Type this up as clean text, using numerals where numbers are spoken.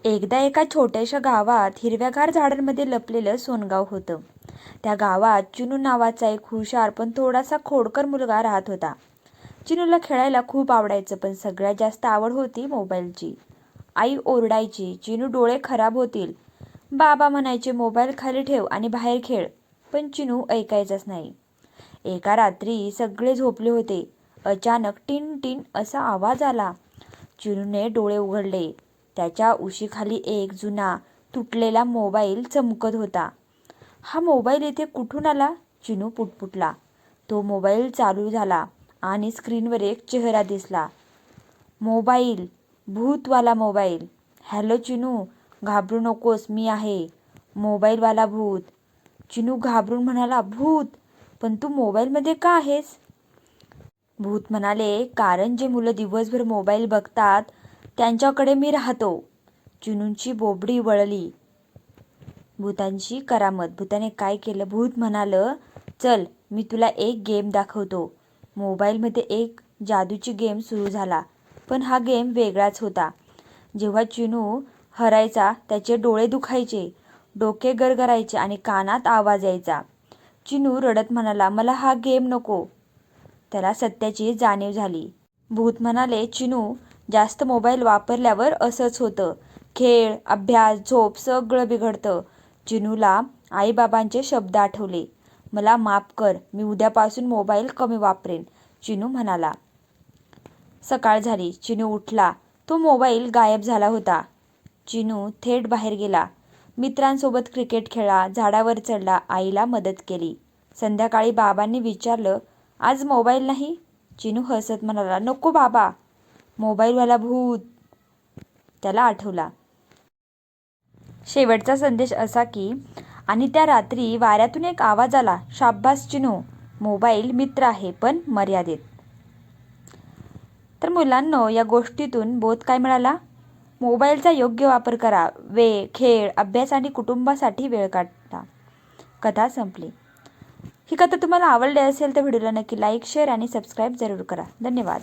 एकदा एका छोट्याशा गावात हिरव्यागार झाडांमध्ये लपलेलं सोनगाव होतं. त्या गावात चिनू नावाचा एक हुशार पण थोडासा खोडकर मुलगा राहत होता. चिनूला खेळायला खूप आवडायचं, पण सगळ्यात जास्त आवड होती मोबाईलची. आई ओरडायची, चिनू डोळे खराब होतील. बाबा म्हणायचे मोबाईल खाली ठेव आणि बाहेर खेळ, पण चिनू ऐकायचंच नाही. एका रात्री सगळे झोपले होते. अचानक टिन टिन असा आवाज आला. चिनूने डोळे उघडले. त्याच्या उशीखाली एक जुना तुटलेला मोबाईल चमकत होता. हा मोबाईल इथे कुठून आला? चिनू पुटपुटला. तो मोबाईल चालू झाला आणि स्क्रीनवर एक चेहरा दिसला. मोबाईल, भूतवाला मोबाईल. हॅलो चिनू, घाबरू नकोस, मी आहे मोबाईलवाला भूत. चिनू घाबरून म्हणाला, भूत? पण तू मोबाईलमध्ये का आहेस? भूत म्हणाले, कारण जे मुलं दिवसभर मोबाईल बघतात त्यांच्याकडे मी राहतो. चिनूची बोबडी वळली. भूतांची करामत. भूताने काय केलं? भूत म्हणालं, चल मी तुला एक गेम दाखवतो. मोबाईलमध्ये एक जादूची गेम सुरू झाला. पण हा गेम वेगळाच होता. जेव्हा चिनू हरायचा त्याचे डोळे दुखायचे, डोके गरगरायचे आणि कानात आवाज यायचा. चिनू रडत म्हणाला, मला हा गेम नको. त्याला सत्याची जाणीव झाली. भूत म्हणाले, चिनू, जास्त मोबाईल वापरल्यावर असंच होतं. खेळ, अभ्यास, झोप सगळं बिघडतं. चिनूला आईबाबांचे शब्द आठवले. मला माफ कर, मी उद्यापासून मोबाईल कमी वापरेन, चिनू म्हणाला. सकाळ झाली. चिनू उठला. तो मोबाईल गायब झाला होता. चिनू थेट बाहेर गेला. मित्रांसोबत क्रिकेट खेळला, झाडावर चढला, आईला मदत केली. संध्याकाळी बाबांनी विचारलं, आज मोबाईल नाही? चिनू हसत म्हणाला, नको बाबा, मोबाईलवाला भूत त्याला आठवला. शेवटचा संदेश असा की, आणि त्या रात्री वाऱ्यातून एक आवाज आला, शाब्बास चिनू, मोबाईल मित्र आहे पण मर्यादित. तर मुलांनो, या गोष्टीतून बोध काय मिळाला? मोबाईलचा योग्य वापर करा. खेळ, अभ्यास आणि कुटुंबासाठी वेळ काढा. कथा संपली. ही कथा तुम्हाला आवडली असेल तर व्हिडिओला नक्की लाईक, शेअर आणि सबस्क्राईब जरूर करा. धन्यवाद.